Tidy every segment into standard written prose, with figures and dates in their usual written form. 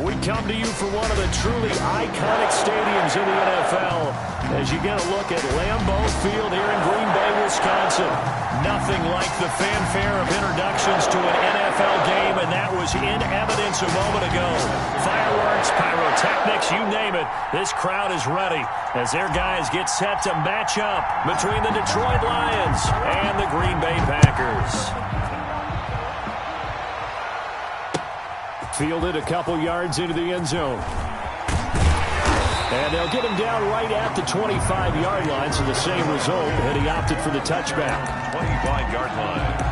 And we come to you from one of the truly iconic stadiums in the NFL as you get a look at Lambeau Field here in Green Bay, Wisconsin. Nothing like the fanfare of introductions to an NFL game, and that was in evidence a moment ago. Fireworks, pyrotechnics, you name it. This crowd is ready as their guys get set to match up between the Detroit Lions and the Green Bay Packers. Fielded a couple yards into the end zone. And they'll get him down right at the 25-yard line, so the same result, and he opted for the touchback. 25-yard line.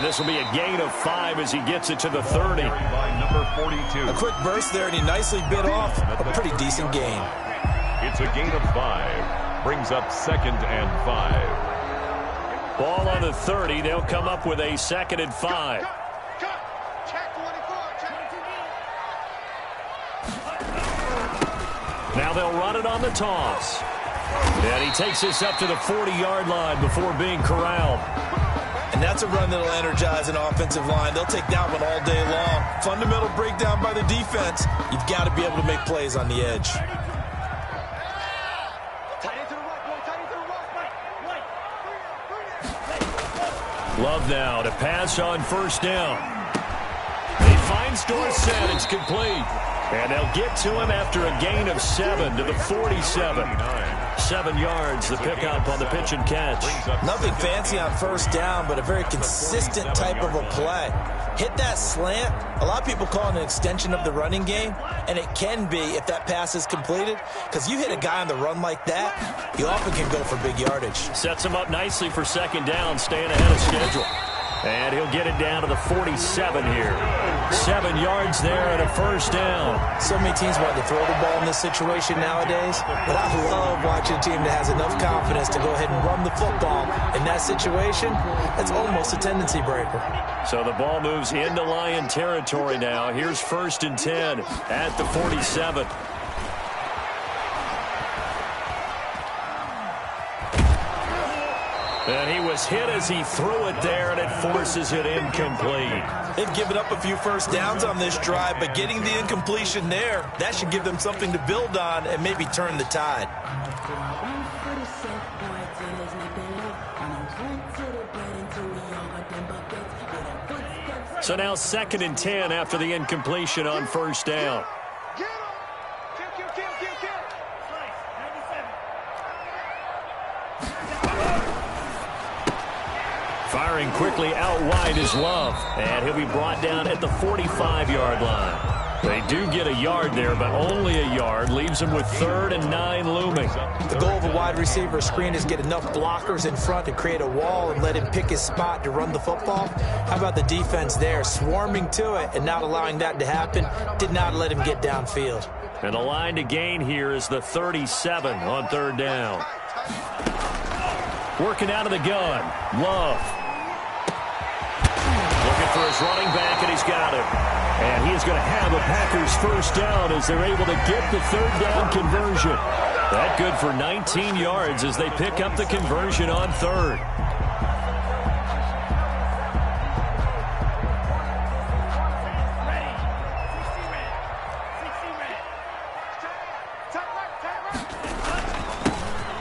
This will be a gain of 5 as he gets it to the 30. By number 42. A quick burst there, and he nicely bit off a pretty decent gain. It's a gain of 5. Brings up 2nd and 5. Ball on the 30. They'll come up with a 2nd and 5. Now they'll run it on the toss. And he takes this up to the 40-yard line before being corralled. And that's a run that'll energize an offensive line. They'll take that one all day long. Fundamental breakdown by the defense. You've got to be able to make plays on the edge. Love now to pass on first down. He finds Dorsett. It's complete. And they'll get to him after a gain of 7 to the 47. 7 yards, the pickup on the pitch and catch. Nothing fancy on first down, but a very consistent type of a play. Hit that slant. A lot of people call it an extension of the running game, and it can be if that pass is completed, because you hit a guy on the run like that, you often can go for big yardage. Sets him up nicely for second down, staying ahead of schedule. And he'll get it down to the 47 here. 7 yards there and a first down. So many teams want to throw the ball in this situation nowadays, but I love watching a team that has enough confidence to go ahead and run the football. In that situation, it's almost a tendency breaker. So the ball moves into Lion territory now. Here's 1st and 10 at the 47. And he was hit as he threw it there, and it forces it incomplete. They've given up a few first downs on this drive, but getting the incompletion there, that should give them something to build on and maybe turn the tide. So now 2nd and 10 after the incompletion on first down. Firing quickly out wide is Love, and he'll be brought down at the 45-yard line. They do get a yard there, but only a yard. Leaves him with 3rd and 9 looming. The goal of a wide receiver screen is get enough blockers in front to create a wall and let him pick his spot to run the football. How about the defense there, swarming to it and not allowing that to happen? Did not let him get downfield. And the line to gain here is the 37 on 3rd down. Working out of the gun, Love. Looking for his running back, and he's got him. And he is going to have a Packers first down as they're able to get the 3rd down conversion. That good for 19 yards as they pick up the conversion on 3rd.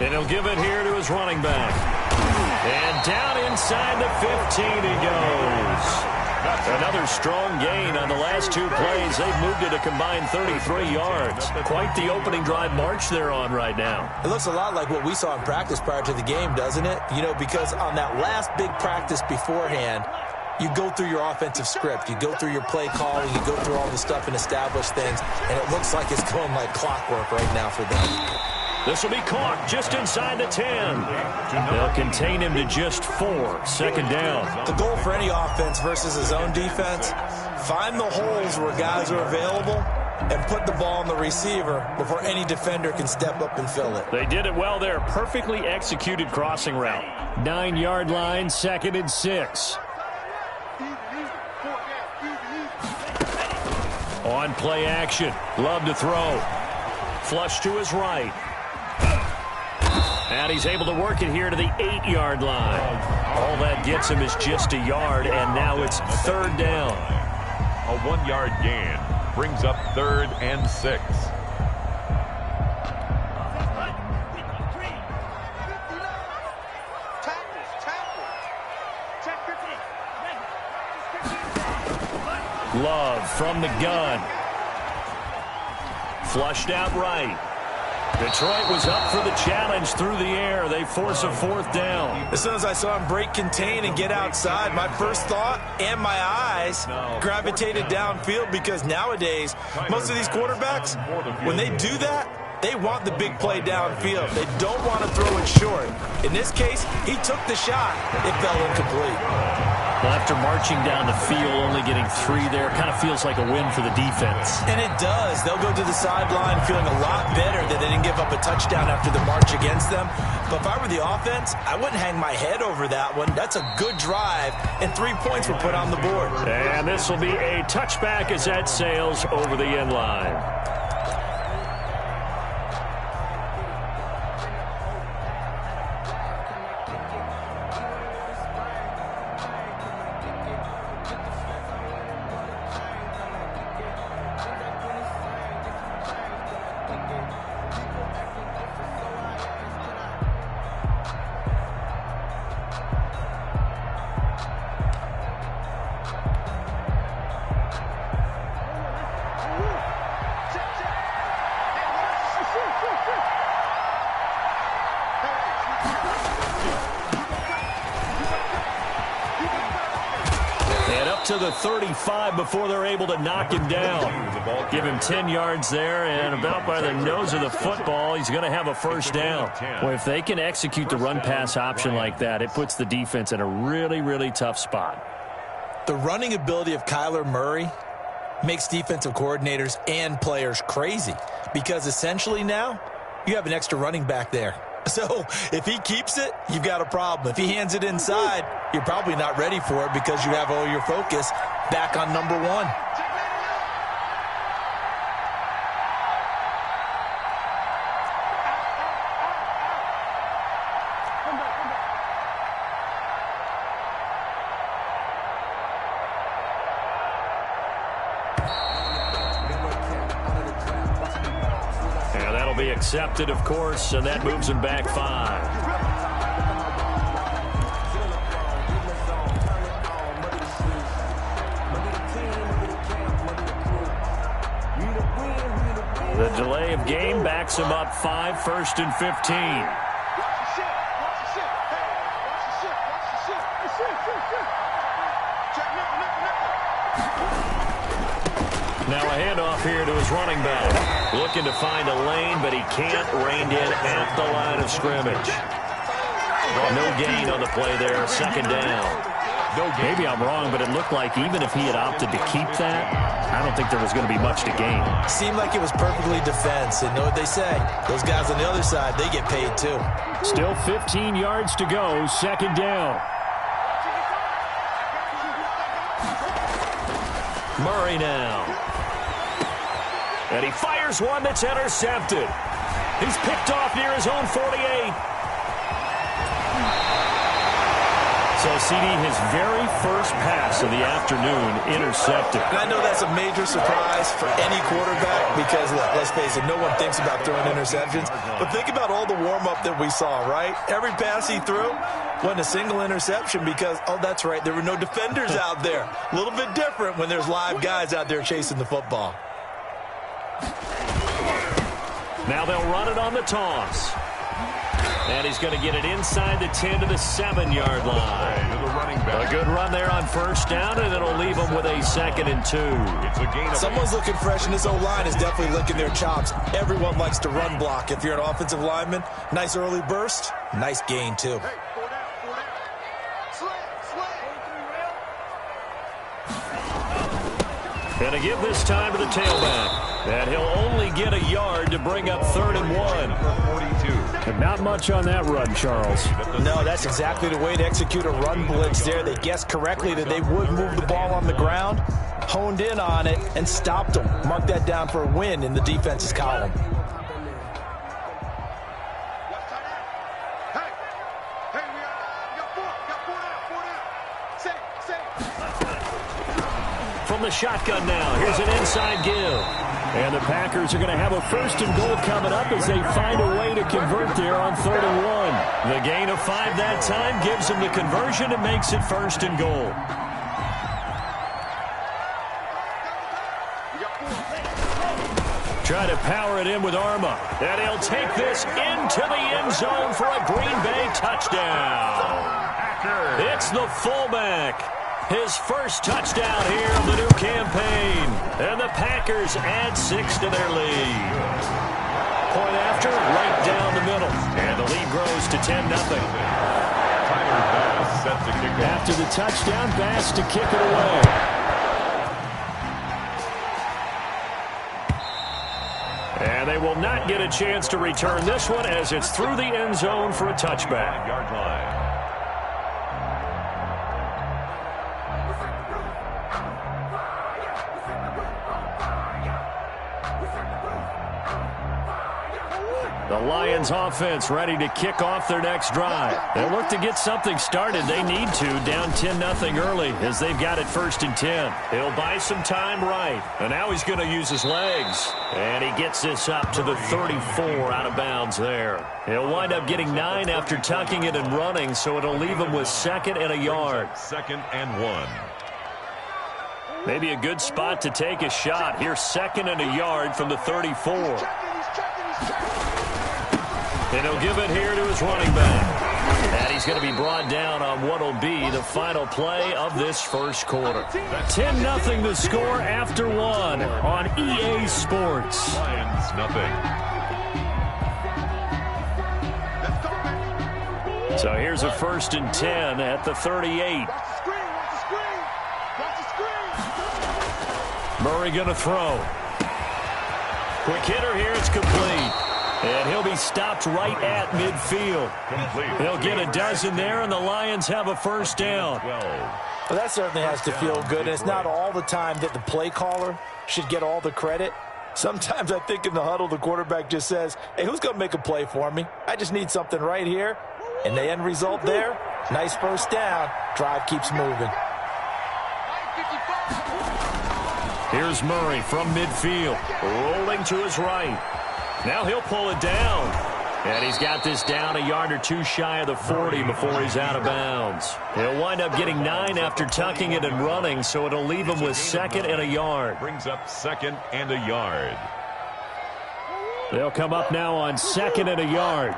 And he'll give it here to his running back. And down inside the 15 he goes. Another strong gain on the last 2 plays. They've moved it a combined 33 yards. Quite the opening drive march they're on right now. It looks a lot like what we saw in practice prior to the game, doesn't it? You know, because on that last big practice beforehand, you go through your offensive script. You go through your play calling. You go through all the stuff and establish things. And it looks like it's going like clockwork right now for them. This will be caught just inside the 10. They'll contain him to just 4. 2nd down. The goal for any offense versus his own defense, find the holes where guys are available and put the ball on the receiver before any defender can step up and fill it. They did it well there. Perfectly executed crossing route. 9-yard line, 2nd and 6. On play action. Love to throw. Flush to his right. And he's able to work it here to the 8-yard line. All that gets him is just a yard, and now it's 3rd down. A 1-yard gain brings up 3rd and 6. Love from the gun. Flushed out right. Detroit was up for the challenge through the air. They force a 4th down. As soon as I saw him break contain and get outside, my first thought and my eyes gravitated downfield, because nowadays, most of these quarterbacks, when they do that, they want the big play downfield. They don't want to throw it short. In this case, he took the shot. It fell incomplete. Well, after marching down the field, only getting 3 there, kind of feels like a win for the defense. And it does. They'll go to the sideline feeling a lot better that they didn't give up a touchdown after the march against them. But if I were the offense, I wouldn't hang my head over that one. That's a good drive, and 3 points were put on the board. And this will be a touchback as that sails over the end line. To the 35 before they're able to knock him down. Give him 10 yards there, and about by the nose of the football, he's going to have a 1st down. Well, if they can execute the run-pass option like that, it puts the defense in a really, really tough spot. The running ability of Kyler Murray makes defensive coordinators and players crazy, because essentially now you have an extra running back there. So if he keeps it, you've got a problem. If he hands it inside, you're probably not ready for it, because you have all your focus back on number 1. And that'll be accepted, of course, and that moves him back 5. The delay of game backs him up 5, 1st and 15. Now a handoff here to his running back. Looking to find a lane, but he can't. Reined in at the line of scrimmage. No gain on the play there. 2nd down. Maybe I'm wrong, but it looked like even if he had opted to keep that, I don't think there was going to be much to gain. Seemed like it was perfectly defense, and know what they say. Those guys on the other side, they get paid too. Still 15 yards to go. 2nd down. Murray now. And he fires one that's intercepted. He's picked off near his own 48. So, CD, his very first pass of the afternoon intercepted. And I know that's a major surprise for any quarterback because, look, let's face it, no one thinks about throwing interceptions. But think about all the warm-up that we saw, right? Every pass he threw wasn't a single interception because, oh, that's right, there were no defenders out there. A little bit different when there's live guys out there chasing the football. Now they'll run it on the toss. And he's going to get it inside the 10 to the 7-yard line. A good run there on 1st down, and it'll leave him with a 2nd and 2. Someone's looking fresh, and this O-line is definitely licking their chops. Everyone likes to run block. If you're an offensive lineman, nice early burst, nice gain too. And a give this time to the tailback. And he'll only get a yard to bring up 3rd and 1. And not much on that run, Charles. No, that's exactly the way to execute a run blitz there. They guessed correctly that they would move the ball on the ground, honed in on it, and stopped them. Mark that down for a win in the defense's column. From the shotgun now, here's an inside give. And the Packers are going to have a 1st and goal coming up as they find a way to convert there on 3rd and 1. The gain of 5 that time gives them the conversion and makes it 1st and goal. Try to power it in with Arma. And he'll take this into the end zone for a Green Bay touchdown. It's the fullback. His first touchdown here of the new campaign. And the Packers add 6 to their lead. Point after, right down the middle. And the lead grows to 10-0. Tyler Bass set to kick off. After the touchdown, Bass to kick it away. And they will not get a chance to return this one as it's through the end zone for a touchback. 5-yard line. The Lions offense ready to kick off their next drive. They look to get something started. They need to, down 10-0 early as they've got it 1st and 10. He'll buy some time right. And now he's going to use his legs. And he gets this up to the 34 out of bounds there. He'll wind up getting 9 after tucking it and running, so it'll leave him with 2nd and a yard. 2nd and 1. Maybe a good spot to take a shot. Here's 2nd and a yard from the 34. And he'll give it here to his running back. And he's going to be brought down on what will be the final play of this first quarter. 10-0 the score after 1 on EA Sports. Lions nothing. So here's a 1st and 10 at the 38. Murray going to throw. Quick hitter here, it's complete. And he'll be stopped right at midfield. They'll get a dozen there, and the Lions have a 1st down. Well, that certainly has to feel good. And it's not all the time that the play caller should get all the credit. Sometimes I think in the huddle, the quarterback just says, hey, who's going to make a play for me? I just need something right here. And the end result there, nice 1st down. Drive keeps moving. Here's Murray from midfield, rolling to his right. Now he'll pull it down. And he's got this down a yard or 2 shy of the 40 before he's out of bounds. He'll wind up getting 9 after tucking it and running, so it'll leave him with 2nd and a yard. Brings up 2nd and a yard. They'll come up now on 2nd and a yard.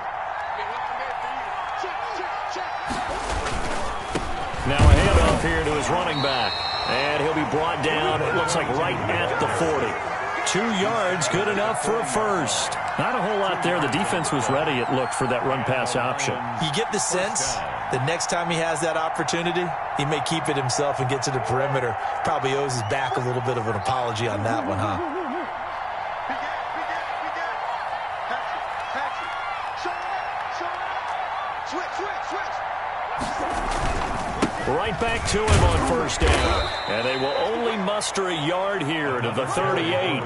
Now a handoff here to his running back. And he'll be brought down, it looks like right at the 40. 2 yards, good enough for a 1st. Not a whole lot there. The defense was ready, it looked, for that run-pass option. You get the sense that next time he has that opportunity, he may keep it himself and get to the perimeter. Probably owes his back a little bit of an apology on that one, huh? Right back to him on 1st down. And they will only muster a yard here to the 38.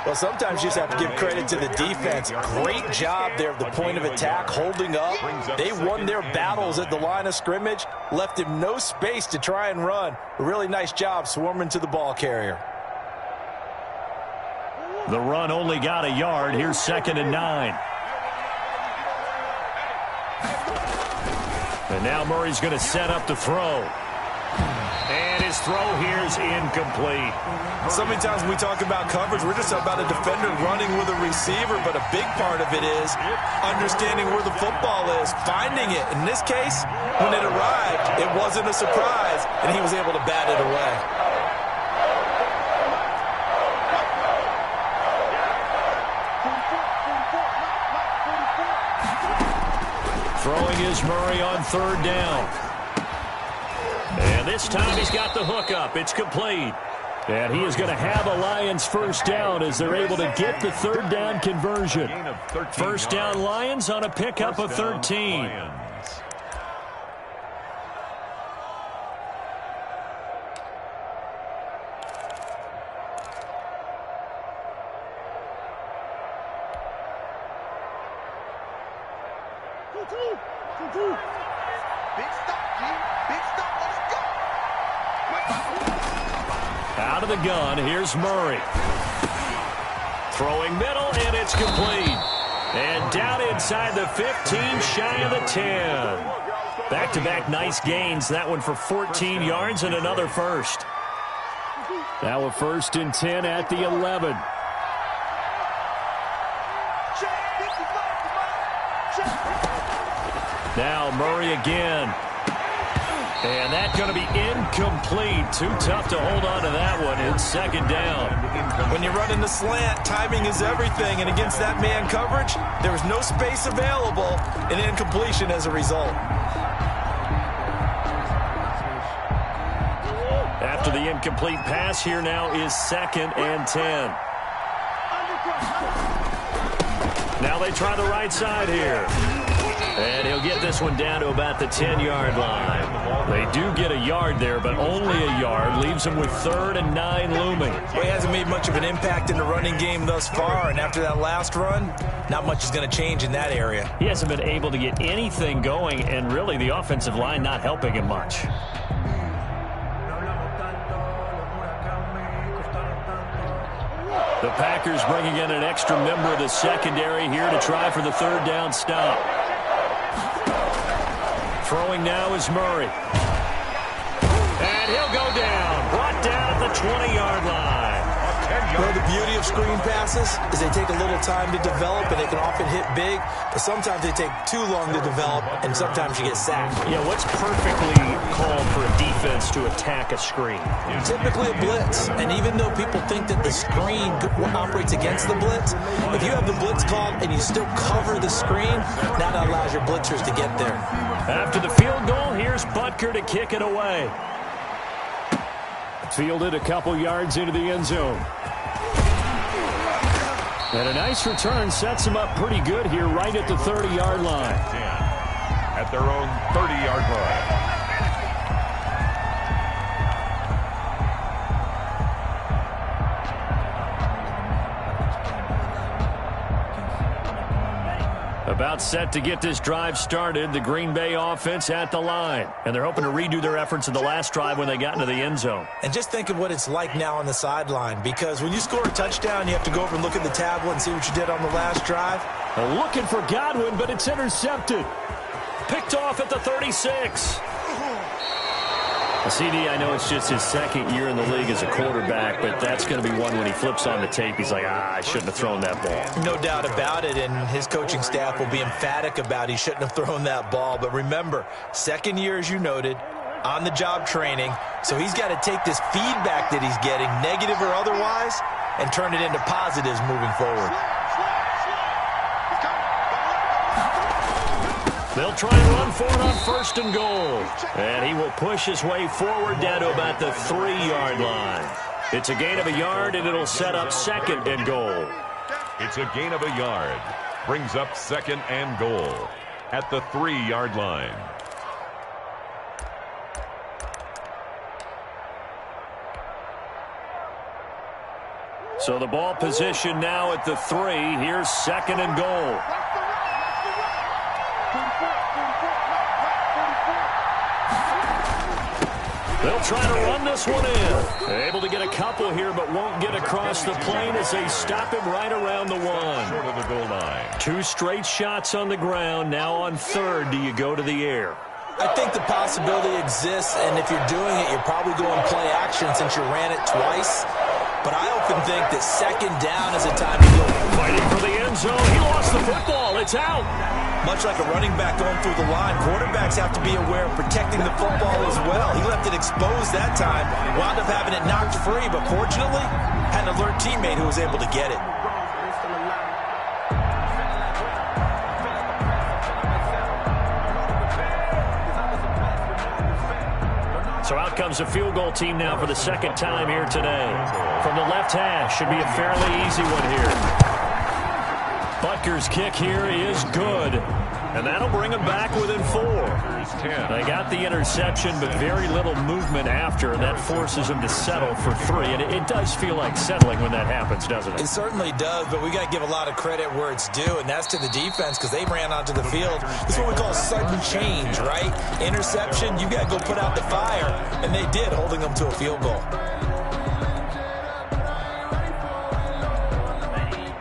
Well, sometimes you just have to give credit to the defense. Great job there at the point of attack, holding up. They won their battles at the line of scrimmage, left him no space to try and run. A really nice job swarming to the ball carrier. The run only got a yard. Here's 2nd and 9. And now Murray's going to set up the throw. And his throw here is incomplete. So many times when we talk about coverage, we're just about a defender running with a receiver, but a big part of it is understanding where the football is, finding it. In this case, when it arrived, it wasn't a surprise, and he was able to bat it away. Throwing is Murray on 3rd down. And this time he's got the hook up. It's complete. And he is going to have a Lions first down as they're able to get the third down conversion. First down Lions on a pickup of 13. Out of the gun, here's Murray. Throwing middle, and it's complete. And down inside the 15, shy of the 10. Back-to-back nice gains. That one for 14 yards and another first. Now a 1st and 10 at the 11. Now Murray again. And that's going to be incomplete. Too tough to hold on to that one. It's second down. When you're running the slant, timing is everything. And against that man coverage, there was no space available, and incompletion as a result. After the incomplete pass, here now is 2nd and 10. Now they try the right side here. And he'll get this one down to about the 10-yard line. They do get a yard there, but only a yard. Leaves him with 3rd and 9 looming. Well, he hasn't made much of an impact in the running game thus far, and after that last run, not much is going to change in that area. He hasn't been able to get anything going, and really the offensive line not helping him much. The Packers bringing in an extra member of the secondary here to try for the 3rd down stop. Throwing now is Murray. And he'll go down. Brought down at the 20-yard line. Well, the beauty of screen passes is they take a little time to develop, and they can often hit big, but sometimes they take too long to develop, and sometimes you get sacked. Yeah, what's perfectly called for a defense to attack a screen? Typically a blitz, and even though people think that the screen operates against the blitz, if you have the blitz called and you still cover the screen, now that allows your blitzers to get there. After the field goal, here's Butker to kick it away. Fielded a couple yards into the end zone. And a nice return sets him up pretty good here right at the 30-yard line. At their own 30-yard line. About set to get this drive started, the Green Bay offense at the line. And they're hoping to redo their efforts in the last drive when they got into the end zone. And just think of what it's like now on the sideline, because when you score a touchdown, you have to go over and look at the tablet and see what you did on the last drive. Looking for Godwin, but it's intercepted. Picked off at the 36. CD, I know it's just his 2nd year in the league as a quarterback, but that's going to be one when he flips on the tape. He's like, I shouldn't have thrown that ball. No doubt about it, and his coaching staff will be emphatic about he shouldn't have thrown that ball. But remember, 2nd year, as you noted, on-the-job training, so he's got to take this feedback that he's getting, negative or otherwise, and turn it into positives moving forward. They'll try and run for it on 1st and goal. And he will push his way forward down to about the 3-yard line. It's a gain of a yard, and it'll set up 2nd and goal. It's a gain of a yard. Brings up 2nd and goal at the 3-yard line. So the ball position now at the 3. Here's 2nd and goal. They'll try to run this one in. Able to get a couple here, but won't get across the plane as they stop him right around the 1. Short of the goal line. 2 straight shots on the ground. Now on 3rd, do you go to the air? I think the possibility exists, and if you're doing it, you're probably going play action since you ran it twice. But I often think that 2nd down is a time to go. Fighting for the end zone. He lost the football. It's out. Much like a running back going through the line, quarterbacks have to be aware of protecting the football as well. He left it exposed that time, wound up having it knocked free, but fortunately, had an alert teammate who was able to get it. So out comes the field goal team now for the second time here today. From the left hash, should be a fairly easy one here. Butker's kick here is good. And that'll bring them back within 4. They got the interception, but very little movement after, and that forces them to settle for 3. And it does feel like settling when that happens, doesn't it? It certainly does, but we got to give a lot of credit where it's due, and that's to the defense because they ran onto the field. This is what we call sudden change, right? Interception, you got to go put out the fire, and they did, holding them to a field goal.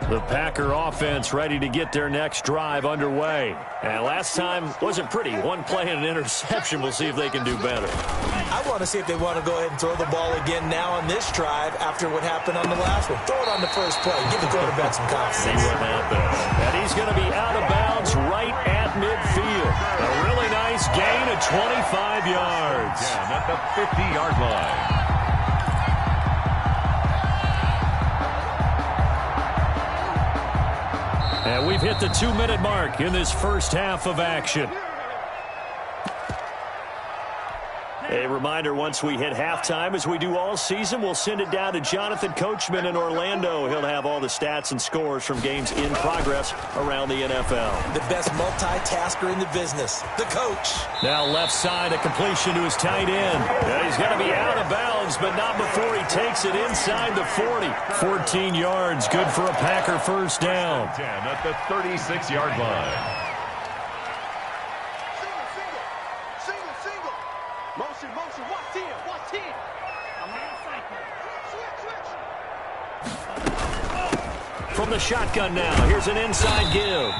The Packer offense ready to get their next drive underway. And last time wasn't pretty. One play and an interception. We'll see if they can do better. I want to see if they want to go ahead and throw the ball again now on this drive after what happened on the last one. Throw it on the first play. Give the quarterback some confidence. See what happens. And he's going to be out of bounds right at midfield. A really nice gain of 25 yards. Down at the 50-yard line. And we've hit the 2-minute mark in this first half of action. A reminder, once we hit halftime, as we do all season, we'll send it down to Jonathan Coachman in Orlando. He'll have all the stats and scores from games in progress around the NFL. The best multitasker in the business, the coach. Now left side, a completion to his tight end. And he's going to be out of bounds, but not before he takes it inside the 40. 14 yards, good for a Packer first down. 10 at the 36-yard line. From the shotgun now, here's an inside give.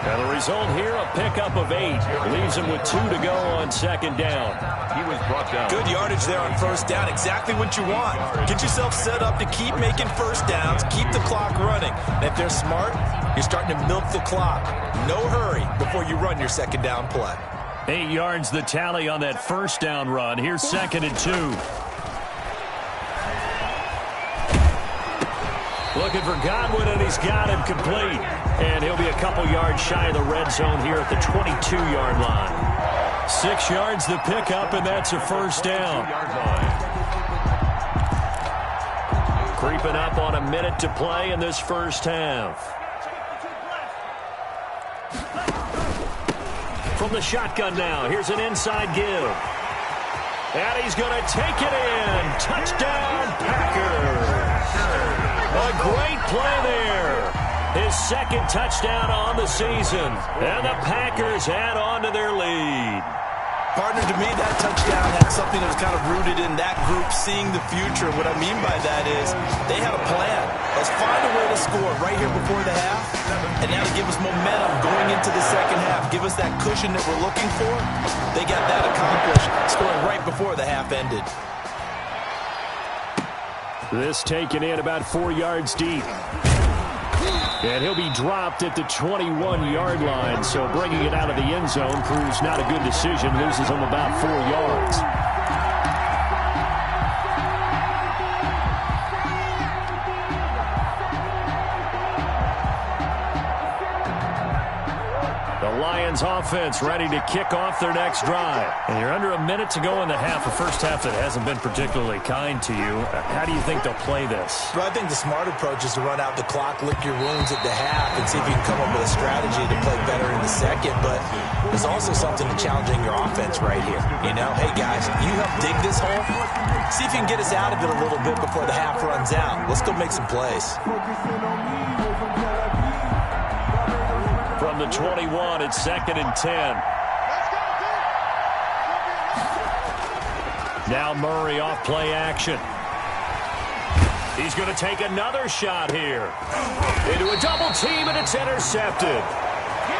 And the result here, a pickup of 8. Leaves him with 2 to go on second down. He was brought down. Good yardage there on first down. Exactly what you want. Get yourself set up to keep making first downs, keep the clock running. And if they're smart, you're starting to milk the clock. No hurry before you run your second down play. 8 yards the tally on that first down run. Here's 2nd and 2. Looking for Godwin, and he's got him complete. And he'll be a couple yards shy of the red zone here at the 22-yard line. 6 yards the pickup, and that's a first down. Creeping up on a minute to play in this first half. From the shotgun now, here's an inside give. And he's going to take it in. Touchdown, Packers. A great play there. His second touchdown on the season. And the Packers add on to their lead. Partner, to me, that touchdown had something that was kind of rooted in that group seeing the future. What I mean by that is they had a plan. Let's find a way to score right here before the half. And now to give us momentum going into the second half. Give us that cushion that we're looking for. They got that accomplished, scoring right before the half ended. This taken in about 4 yards deep. And he'll be dropped at the 21-yard line, so bringing it out of the end zone proves not a good decision. Loses him about 4 yards. The Lions offense ready to kick off their next drive. And you're under a minute to go in the half, a first half that hasn't been particularly kind to you. How do you think they'll play this? Well, I think the smart approach is to run out the clock, lick your wounds at the half, and see if you can come up with a strategy to play better in the second. But there's also something challenging your offense right here. You know, hey, guys, you help dig this hole. See if you can get us out of it a little bit before the half runs out. Let's go make some plays. From the 21, it's 2nd and 10. Now Murray off play action. He's going to take another shot here. Into a double team, and it's intercepted.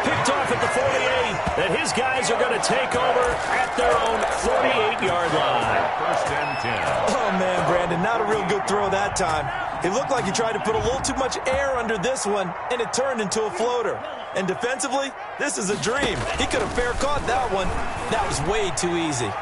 Picked off at the 48, and his guys are going to take over at their own 48-yard line. 1st and 10. Oh, man, Brandon, not a real good throw that time. It looked like he tried to put a little too much air under this one, and it turned into a floater. And defensively, this is a dream. He could have fair caught that one. That was way too easy.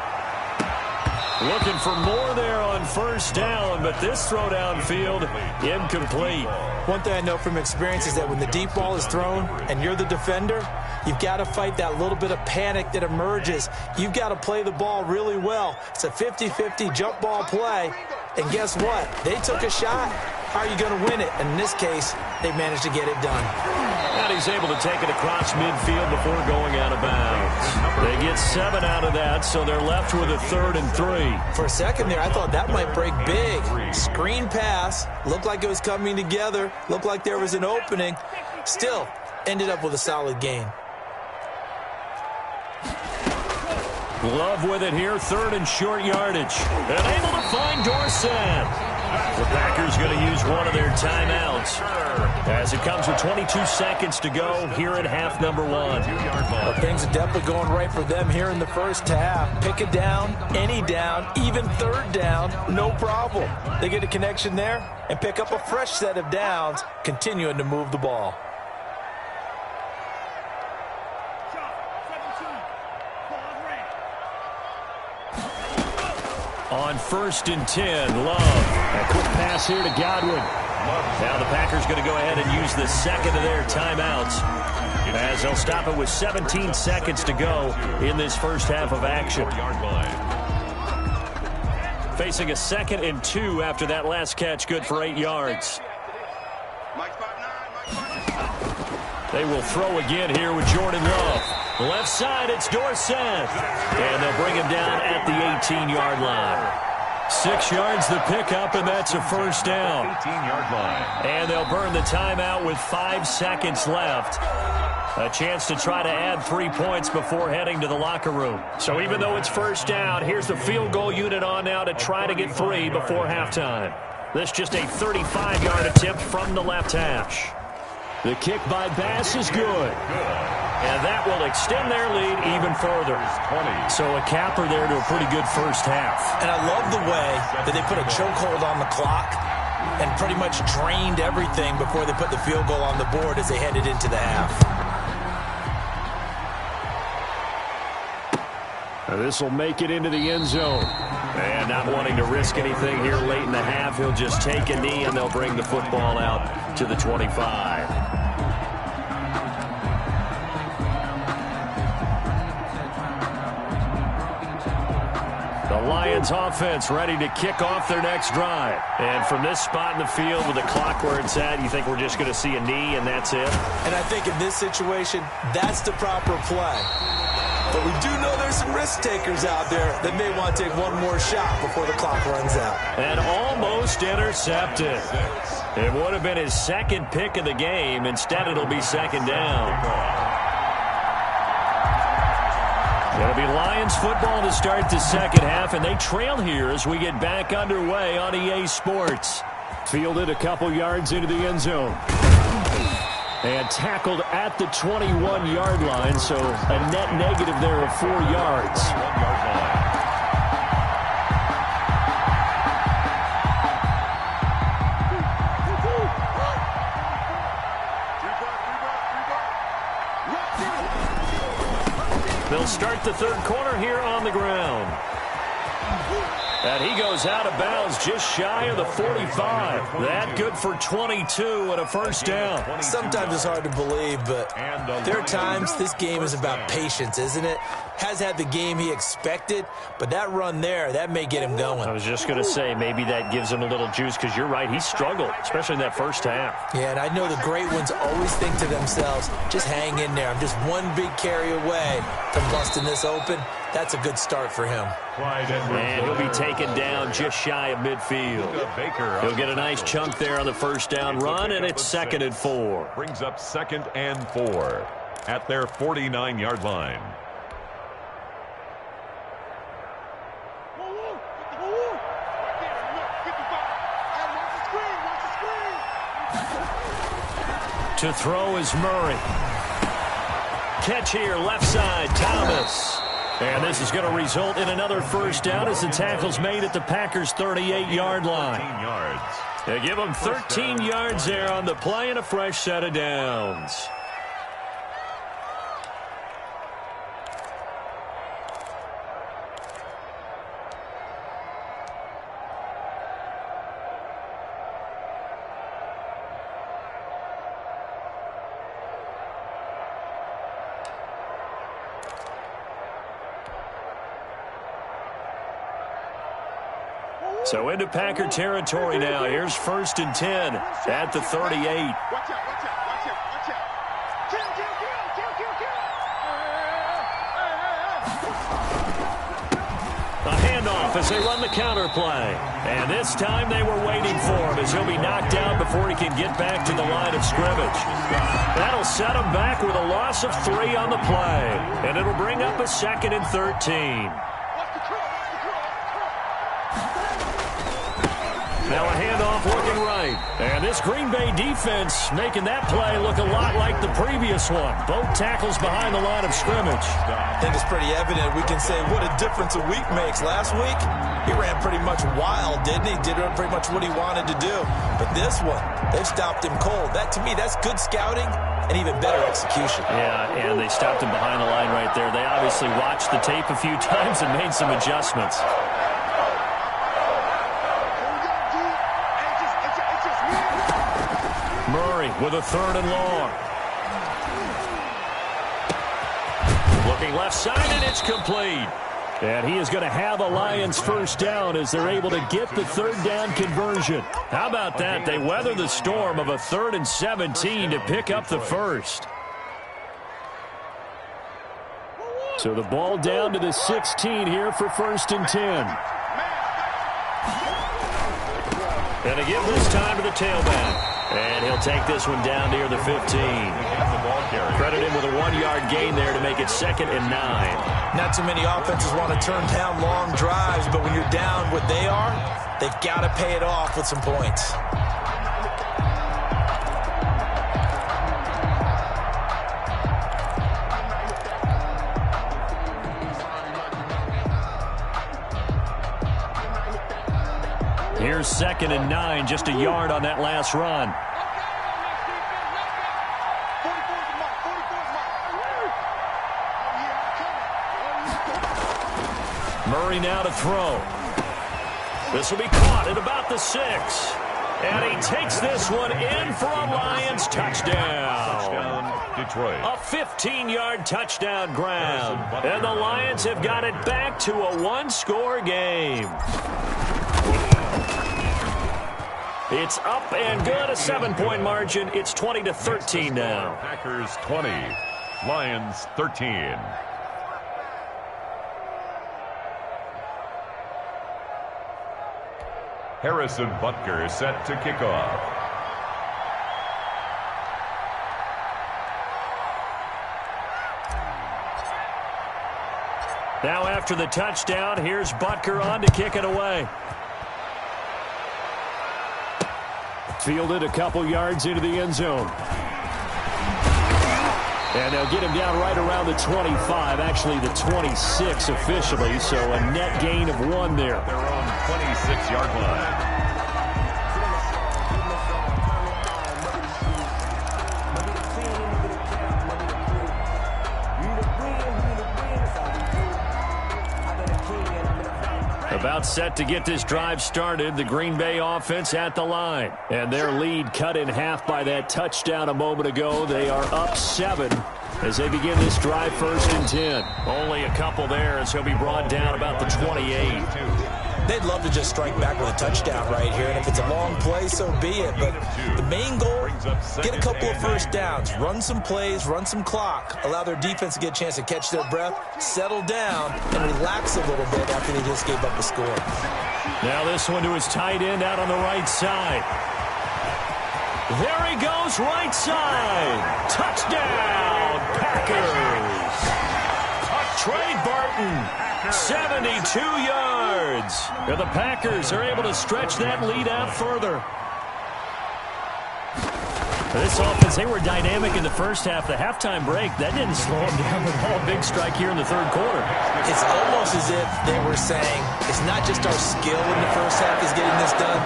Looking for more there on first down, but this throw downfield incomplete. One thing I know from experience is that when the deep ball is thrown and you're the defender, you've got to fight that little bit of panic that emerges. You've got to play the ball really well. It's a 50-50 jump ball play, and guess what? They took a shot. How are you going to win it? And in this case, they managed to get it done. And he's able to take it across midfield before going out of bounds. They get 7 out of that, so they're left with a 3rd and 3. For a second there, I thought that might break big. Screen pass. Looked like it was coming together. Looked like there was an opening. Still, ended up with a solid gain. Love with it here, 3rd and short yardage. And able to find Dorsett. The Packers going to use one of their timeouts as it comes with 22 seconds to go here at half number 1. Well, things are definitely going right for them here in the first half. Pick a down, any down, even 3rd down, no problem. They get a connection there and pick up a fresh set of downs, continuing to move the ball. On 1st and 10, Love. A quick pass here to Godwin. Now the Packers going to go ahead and use the second of their timeouts as they'll stop it with 17 seconds to go in this first half of action. Facing a 2nd and 2 after that last catch, good for 8 yards. They will throw again here with Jordan Love. Left side, it's Dorsett. And they'll bring him down at the 18-yard line. 6 yards the pickup, and that's a first down. 18-yard line. And they'll burn the timeout with 5 seconds left. A chance to try to add 3 points before heading to the locker room. So even though it's first down, here's the field goal unit on now to try to get 3 before halftime. This just a 35-yard attempt from the left hash. The kick by Bass is good. And that will extend their lead even further. So a capper there to a pretty good first half. And I love the way that they put a chokehold on the clock and pretty much drained everything before they put the field goal on the board as they headed into the half. This will make it into the end zone. And not wanting to risk anything here late in the half, he'll just take a knee and they'll bring the football out to the 25. The Lions offense ready to kick off their next drive. And from this spot in the field with the clock where it's at, you think we're just going to see a knee and that's it? And I think in this situation, that's the proper play. But we do know there's some risk takers out there that may want to take one more shot before the clock runs out. And almost intercepted. It would have been his 2nd pick of the game. Instead, it'll be 2nd down. It'll be Lions football to start the second half, and they trail here as we get back underway on EA Sports. Fielded a couple yards into the end zone. And tackled at the 21-yard line, so a net negative there of 4 yards. They'll start the 3rd quarter here on the ground. And he goes out of bounds just shy of the 45. That good for 22 and a first down. Sometimes it's hard to believe, but there are times this game is about patience, isn't it? Has had the game he expected, but that run there, that may get him going. I was just going to say, maybe that gives him a little juice, because you're right, he struggled, especially in that first half. Yeah, and I know the great ones always think to themselves, just hang in there. I'm just one big carry away from busting this open. That's a good start for him. And he'll be taken down just shy of midfield. He'll get a nice chunk there on the first down run, and it's 2nd and 4. Brings up 2nd and 4 at their 49-yard line. To throw is Murray. Catch here, left side, Thomas. And this is going to result in another first down as the tackle's made at the Packers' 38-yard line. 13 yards. They give them 13 yards there on the play and a fresh set of downs. So into Packer territory now. Here's 1st and 10 at the 38. A handoff as they run the counter play. And this time they were waiting for him as he'll be knocked down before he can get back to the line of scrimmage. That'll set him back with a loss of 3 on the play. And it'll bring up a 2nd and 13. Now a handoff looking right. And this Green Bay defense making that play look a lot like the previous one. Both tackles behind the line of scrimmage. I think it's pretty evident. We can say what a difference a week makes. Last week, he ran pretty much wild, didn't he? Did pretty much what he wanted to do. But this one, they've stopped him cold. That, to me, that's good scouting and even better execution. Yeah, and they stopped him behind the line right there. They obviously watched the tape a few times and made some adjustments. Murray with a 3rd and long. Looking left side, and it's complete. And he is going to have a Lions first down as they're able to get the 3rd down conversion. How about that? They weather the storm of a 3rd and 17 to pick up the first. So the ball down to the 16 here for 1st and 10. And a give this time to the tailback. And he'll take this one down near the 15. Credit him with a 1-yard gain there to make it 2nd and 9. Not too many offenses want to turn down long drives, but when you're down what they are, they've got to pay it off with some points. Here's 2nd and 9, just a yard on that last run. Murray now to throw. This will be caught at about the 6. And he takes this one in for a Lions touchdown. Detroit. A 15-yard touchdown ground. And the Lions have got it back to a 1-score game. It's up and good, a 7-point margin. It's 20-13 now. Packers 20, Lions 13. Harrison Butker set to kick off. Now after the touchdown, here's Butker on to kick it away. Fielded a couple yards into the end zone. And they'll get him down right around the 25, actually the 26 officially, so a net gain of 1 there. Their own 26-yard line. About set to get this drive started, the Green Bay offense at the line. And their lead cut in half by that touchdown a moment ago. They are up 7 as they begin this drive 1st and 10. Only a couple there as he'll be brought down about the 28. They'd love to just strike back with a touchdown right here, and if it's a long play, so be it. But the main goal, get a couple of first downs, run some plays, run some clock, allow their defense to get a chance to catch their breath, settle down, and relax a little bit after they just gave up the score. Now this one to his tight end out on the right side. There he goes, right side. Touchdown, Packers. Trey Burton, 72 yards. And the Packers are able to stretch that lead out further. This offense, they were dynamic in the first half. The halftime break, that didn't slow them down at all. Big strike here in the 3rd quarter. It's almost as if they were saying, it's not just our skill in the first half is getting this done,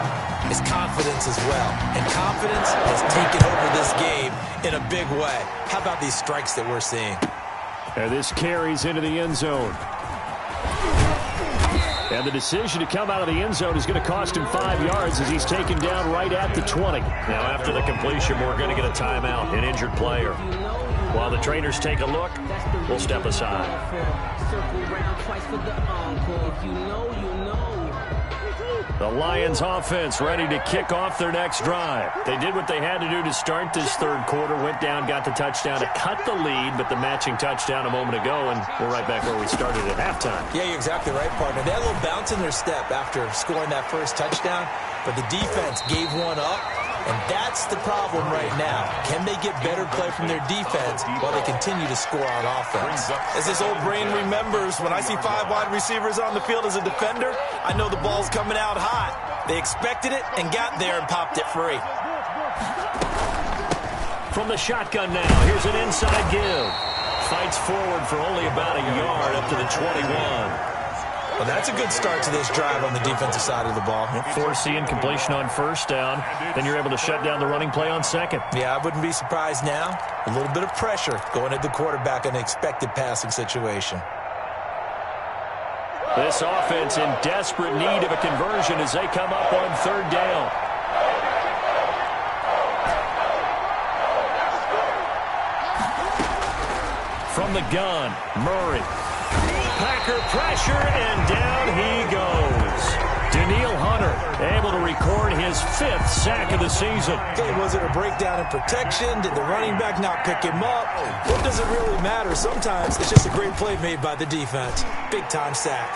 it's confidence as well. And confidence has taken over this game in a big way. How about these strikes that we're seeing? And this carries into the end zone. And the decision to come out of the end zone is going to cost him 5 yards as he's taken down right at the 20. Now after the completion, we're going to get a timeout, an injured player. While the trainers take a look, we'll step aside. The Lions offense ready to kick off their next drive. They did what they had to do to start this third quarter, went down, got the touchdown to cut the lead, but the matching touchdown a moment ago, and we're right back where we started at halftime. Yeah, you're exactly right, partner. They had a little bounce in their step after scoring that first touchdown, but the defense gave one up, and that's the problem right now. Can they get better play from their defense while they continue to score on offense? As this old brain remembers, when I see 5 wide receivers on the field as a defender, I know the ball's coming out hot. They expected it and got there and popped it free. From the shotgun now, here's an inside give. Fights forward for only about a yard up to the 21. Well, that's a good start to this drive on the defensive side of the ball. Forcing completion on first down. Then you're able to shut down the running play on second. Yeah, I wouldn't be surprised now. A little bit of pressure going at the quarterback in an expected passing situation. This offense in desperate need of a conversion as they come up on third down. From the gun, Murray. Packer pressure, and down he goes. Daniil Hunter able to record his 5th sack of the season. Okay, was it a breakdown in protection? Did the running back not pick him up? What does it really matter? Sometimes it's just a great play made by the defense. Big-time sack.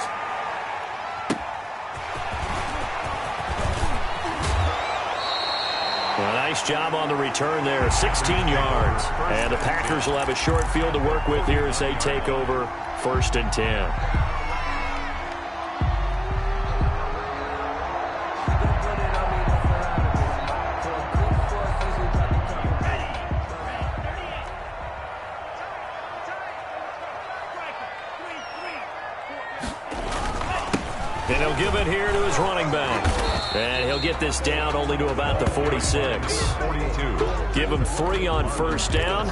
Well, a nice job on the return there, 16 yards. And the Packers will have a short field to work with here as they take over 1st and 10. And he'll give it here to his running back. And he'll get this down only to about the 46. 42. Give him 3 on first down.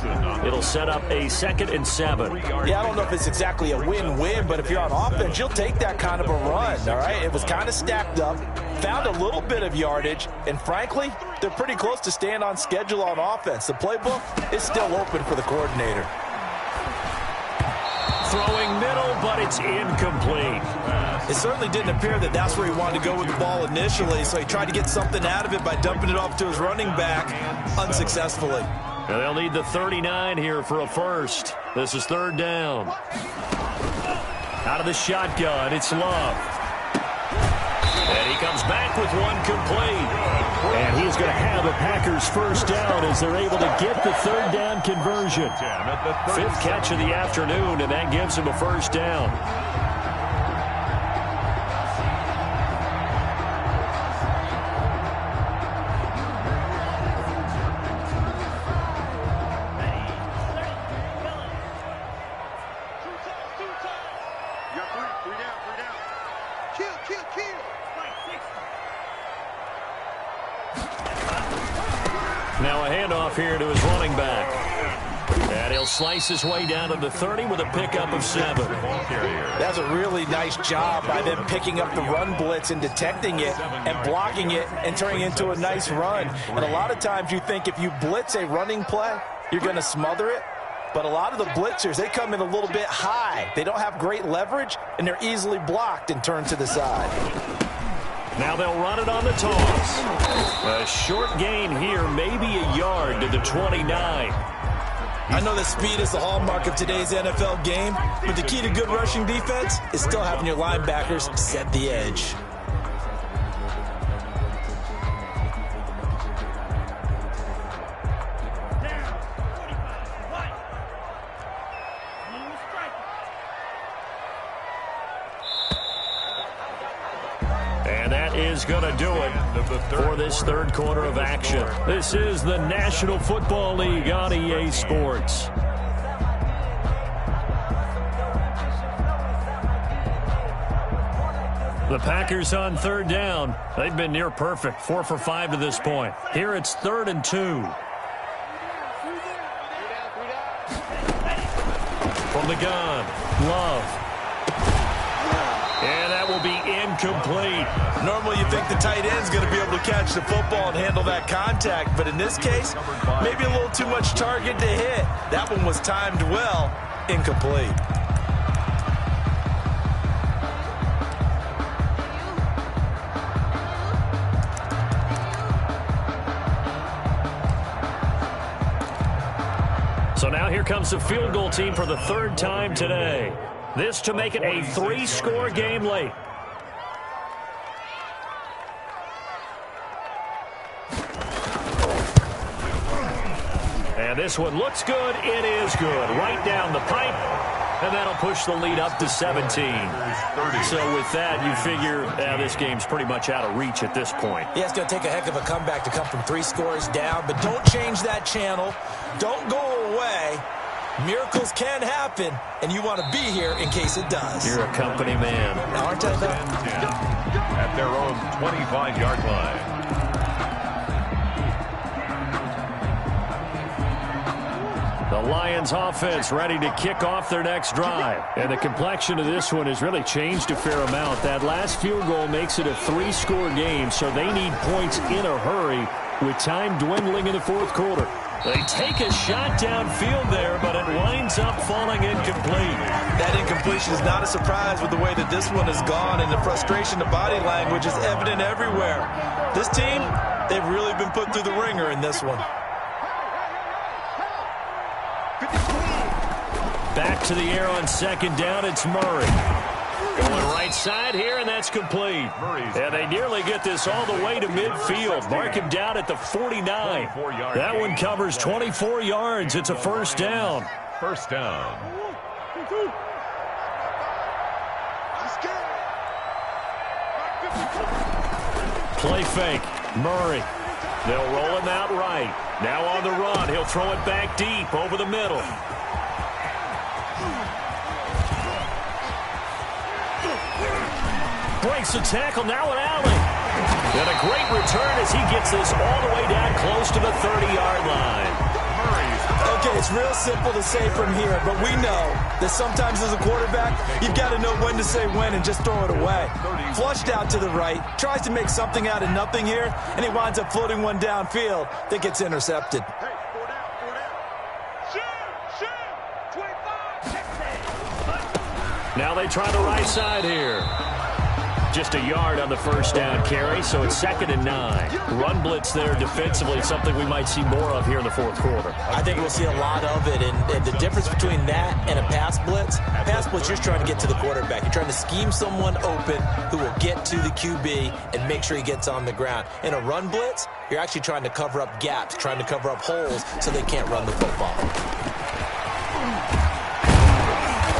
It'll set up a 2nd and 7. Yeah, I don't know if it's exactly a win-win, but if you're on offense, you'll take that kind of a run, all right? It was kind of stacked up, found a little bit of yardage, and frankly, they're pretty close to staying on schedule on offense. The playbook is still open for the coordinator. Throwing middle, but it's incomplete. It certainly didn't appear that that's where he wanted to go with the ball initially, so he tried to get something out of it by dumping it off to his running back unsuccessfully. And they'll need the 39 here for a first. This is 3rd down. Out of the shotgun, it's Love. And he comes back with one complete. And he's going to have a Packers first down as they're able to get the 3rd down conversion. 5th catch of the afternoon, and that gives him a first down. Now a handoff here to his running back. And he'll slice his way down to the 30 with a pickup of 7. That's a really nice job by them picking up the run blitz and detecting it and blocking it and turning it into a nice run. And a lot of times you think if you blitz a running play, you're going to smother it. But a lot of the blitzers, they come in a little bit high. They don't have great leverage, and they're easily blocked and turned to the side. Now they'll run it on the toss. A short gain here, maybe a yard to the 29. I know that speed is the hallmark of today's NFL game, but the key to good rushing defense is still having your linebackers set the edge. And that is going to do it for this 3rd quarter of action. This is the National Football League on EA Sports. The Packers on 3rd down. They've been near perfect, 4 for 5 to this point. Here it's 3rd and 2. From the gun, Love. And that will be incomplete. Normally you think the tight end's going to be able to catch the football and handle that contact, but in this case, maybe a little too much target to hit. That one was timed well, incomplete. So now here comes the field goal team for the third time today. This to make it a 3-score game late. And this one looks good. It is good. Right down the pipe. And that'll push the lead up to 17. So with that, you figure this game's pretty much out of reach at this point. Yeah, it's going to take a heck of a comeback to come from 3 scores down. But don't change that channel. Don't go away. Miracles can happen, and you want to be here in case it does. You're a company man. Now, aren't I, though? At their own 25-yard line. The Lions offense ready to kick off their next drive. And the complexion of this one has really changed a fair amount. That last field goal makes it a 3-score game, so they need points in a hurry with time dwindling in the fourth quarter. They take a shot downfield there, but it winds up falling incomplete. That incompletion is not a surprise with the way that this one has gone, and the frustration, the body language is evident everywhere. This team, they've really been put through the ringer in this one. Back to the air on second down, it's Murray. Going right side here, and that's complete. And they nearly get this all the way to midfield. Mark him down at the 49. That one covers 24 yards. It's a first down. First down. Play fake. Murray. They'll roll him out right. Now on the run. He'll throw it back deep over the middle. Breaks the tackle, now an alley. And a great return as he gets this all the way down close to the 30-yard line. Okay, it's real simple to say from here, but we know that sometimes as a quarterback, you've got to know when to say when and just throw it away. Flushed out to the right, tries to make something out of nothing here, and he winds up floating one downfield that gets intercepted. Now they try the right side here. Just a yard on the first down carry, so it's 2nd and 9. Run blitz there defensively, something we might see more of here in the fourth quarter. I think we'll see a lot of it, and the difference between that and a pass blitz, you're just trying to get to the quarterback. You're trying to scheme someone open who will get to the QB and make sure he gets on the ground. In a run blitz, you're actually trying to cover up gaps, trying to cover up holes so they can't run the football.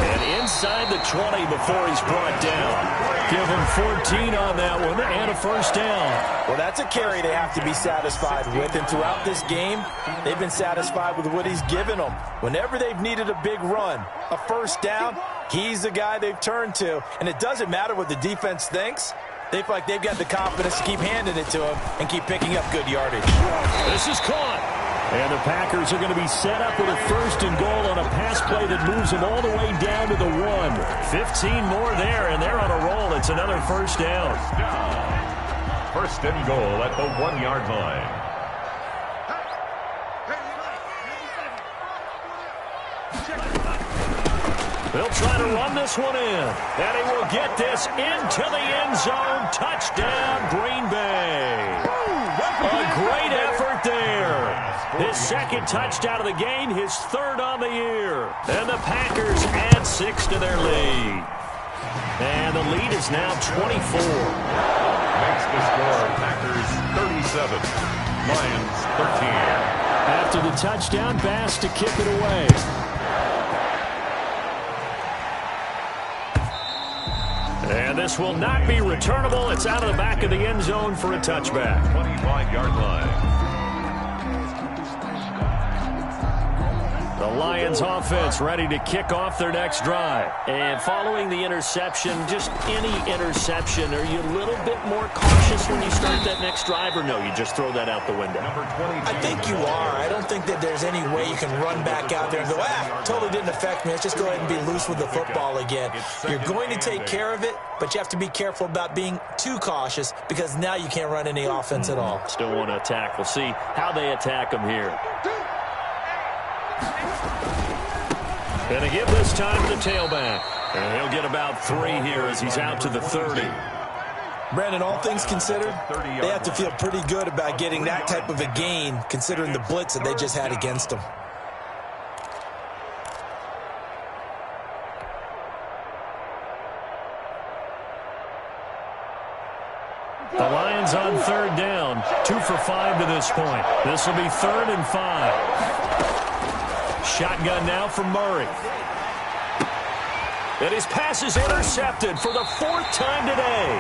And inside the 20 before he's brought down. Give him 14 on that one and a first down. Well, that's a carry they have to be satisfied with, and throughout this game, they've been satisfied with what he's given them. Whenever they've needed a big run, a first down, he's the guy they've turned to, and it doesn't matter what the defense thinks. They feel like they've got the confidence to keep handing it to him and keep picking up good yardage. This is caught. And the Packers are going to be set up with a 1st and goal on a pass play that moves them all the way down to the 1. 15 more there, and they're on a roll. It's another first down. First and goal at the 1-yard line. They'll try to run this one in. And he will get this into the end zone. Touchdown, Green Bay. A great effort there. His 2nd touchdown of the game, his 3rd on the year. And the Packers add 6 to their lead. And the lead is now 24. Makes the score Packers 37, Lions 13. After the touchdown, Bass to kick it away. And this will not be returnable. It's out of the back of the end zone for a touchback. 25-yard line. The Lions offense ready to kick off their next drive. And following the interception, just any interception, are you a little bit more cautious when you start that next drive, or no, you just throw that out the window? I think you are. I don't think that there's any way you can run back out there and go, totally didn't affect me. Let's just go ahead and be loose with the football again. You're going to take care of it, but you have to be careful about being too cautious because now you can't run any offense at all. Still want to attack. We'll see how they attack them here. Going to give this time to the tailback. And he'll get about 3 here as he's out to the 30. Brandon, all things considered, they have to feel pretty good about getting that type of a gain considering the blitz that they just had against them. The Lions on third down. 2 for 5 to this point. This will be 3rd and 5. Shotgun now from Murray. And his pass is intercepted for the 4th time today.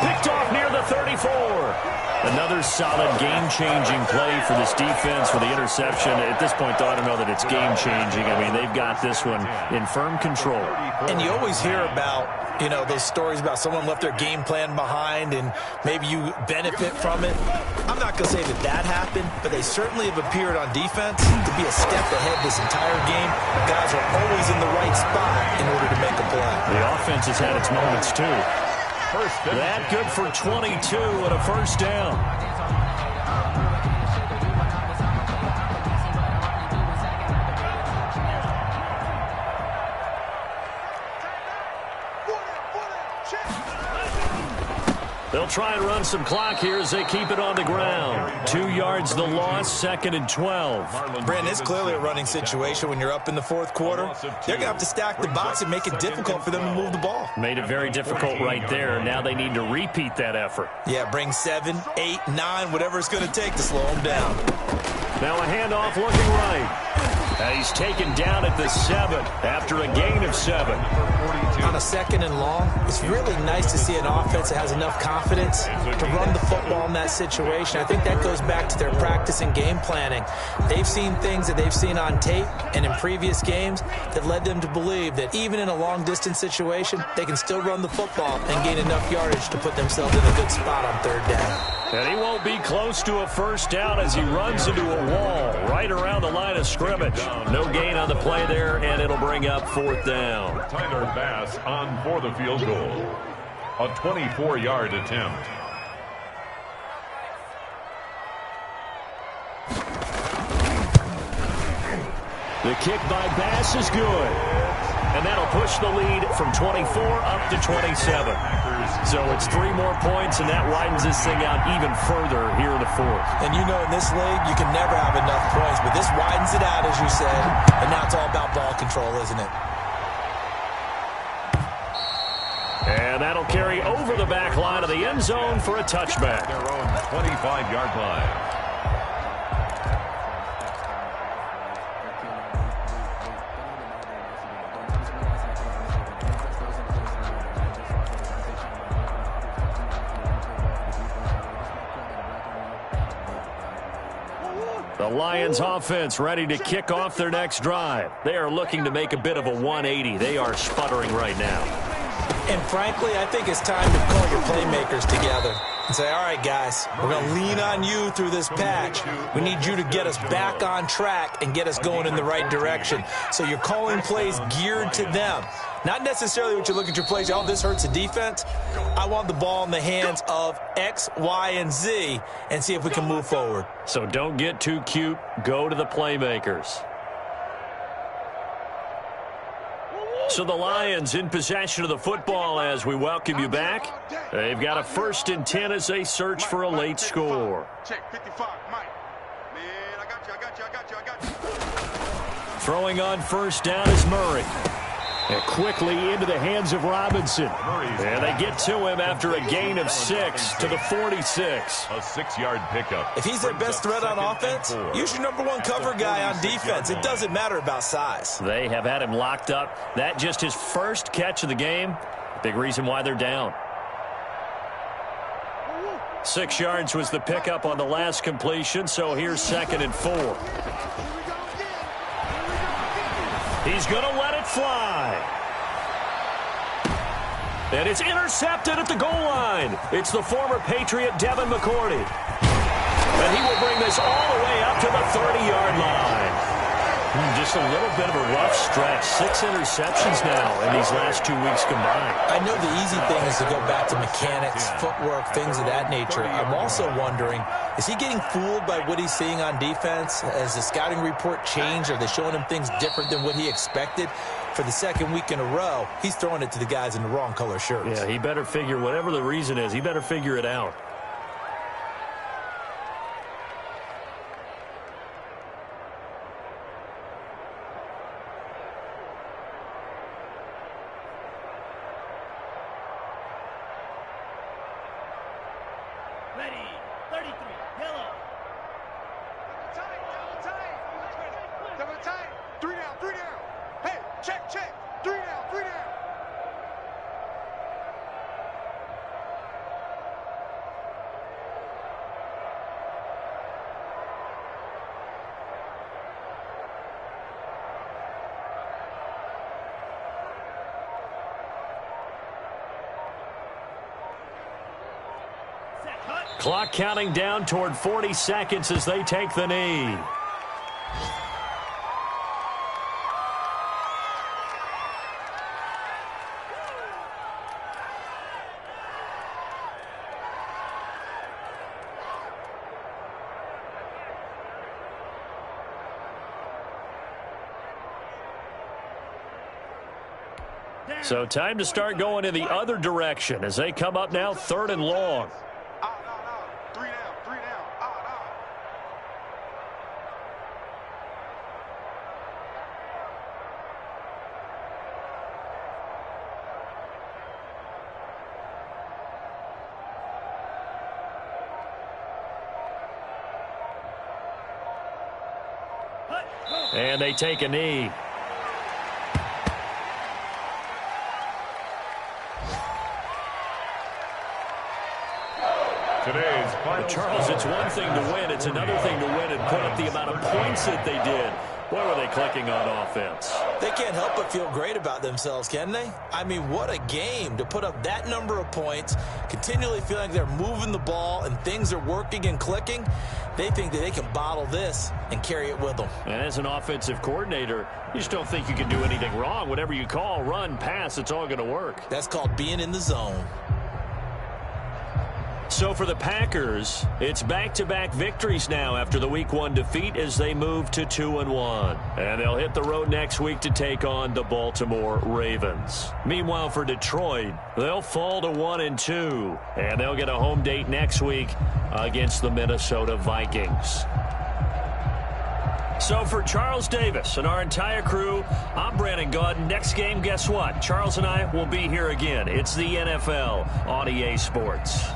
Picked off near the 34. Another solid game-changing play for this defense for the interception. At this point, though, I don't know that it's game-changing. I mean, they've got this one in firm control. And you always hear about, those stories about someone left their game plan behind and maybe you benefit from it. I'm not going to say that happened, but they certainly have appeared on defense to be a step ahead this entire game. Guys are always in the right spot in order to make a play. The offense has had its moments, too. That good for 22 and a first down. They'll try and run some clock here as they keep it on the ground. 2 yards the loss, 2nd and 12. Brandon, it's clearly a running situation when you're up in the 4th quarter. They're going to have to stack the box and make it difficult for them to move the ball. Made it very difficult right there. Now they need to repeat that effort. Yeah, bring 7, 8, 9, whatever it's going to take to slow them down. Now a handoff looking right. He's taken down at the 7 after a gain of 7. On a 2nd and long, it's really nice to see an offense that has enough confidence to run the football in that situation. I think that goes back to their practice and game planning. They've seen things that they've seen on tape and in previous games that led them to believe that even in a long-distance situation, they can still run the football and gain enough yardage to put themselves in a good spot on 3rd down. And he won't be close to a first down as he runs into a wall right around the line of scrimmage. No gain on the play there, and it'll bring up 4th down. Tyler Bass on for the field goal. A 24-yard attempt. The kick by Bass is good. And that'll push the lead from 24 up to 27. So it's 3 more points, and that widens this thing out even further here in the 4th. And in this league, you can never have enough points, but this widens it out, as you said. And now it's all about ball control, isn't it? And that'll carry over the back line of the end zone for a touchback. Their own 25-yard line. The Lions offense ready to kick off their next drive. They are looking to make a bit of a 180. They are sputtering right now. And frankly, I think it's time to call your playmakers together and say, all right, guys, we're going to lean on you through this patch. We need you to get us back on track and get us going in the right direction. So you're calling plays geared to them. Not necessarily what you look at your plays, oh, this hurts the defense. I want the ball in the hands of X, Y, and Z and see if we can move forward. So don't get too cute. Go to the playmakers. So the Lions in possession of the football as we welcome you back. They've got a 1st and 10 as they search for a late score. Check 55, Mike. Man, I got you. Throwing on 1st down is Murray. And quickly into the hands of Robinson. And they get to him after a gain of 6 to the 46. A 6-yard pickup. If he's their best threat on offense, use your #1 cover guy on defense. It doesn't matter about size. They have had him locked up. That just his first catch of the game. Big reason why they're down. 6 yards was the pickup on the last completion, so here's 2nd and 4. He's going to let it fly. And it's intercepted at the goal line. It's the former Patriot Devin McCourty. And he will bring this all the way up to the 30-yard line. Just a little bit of a rough stretch. 6 interceptions now in these last 2 weeks combined. I know the easy thing is to go back to mechanics, footwork, things of that nature. I'm also wondering, is he getting fooled by what he's seeing on defense? Has the scouting report changed? Are they showing him things different than what he expected? For the 2nd week in a row, he's throwing it to the guys in the wrong color shirts. Yeah, he better figure, whatever the reason is, he better figure it out. Ready. 33. Yellow. Double tight. 3 down, 3 down. Hey, check. 3 down, 3 down. Clock counting down toward 40 seconds as they take the knee. So time to start going in the other direction as they come up now 3rd and long. And they take a knee. Today's final Charles, it's one thing to win. It's another thing to win and put up the amount of points that they did. Boy, were they clicking on offense. They can't help but feel great about themselves, can they? I mean, what a game to put up that number of points, continually feeling like they're moving the ball and things are working and clicking. They think that they can bottle this and carry it with them. And as an offensive coordinator, you just don't think you can do anything wrong. Whatever you call, run, pass, it's all going to work. That's called being in the zone. So for the Packers, it's back-to-back victories now after the Week 1 defeat as they move to 2-1. And they'll hit the road next week to take on the Baltimore Ravens. Meanwhile, for Detroit, they'll fall to 1-2. And they'll get a home date next week against the Minnesota Vikings. So for Charles Davis and our entire crew, I'm Brandon Gaudin. Next game, guess what? Charles and I will be here again. It's the NFL on EA Sports.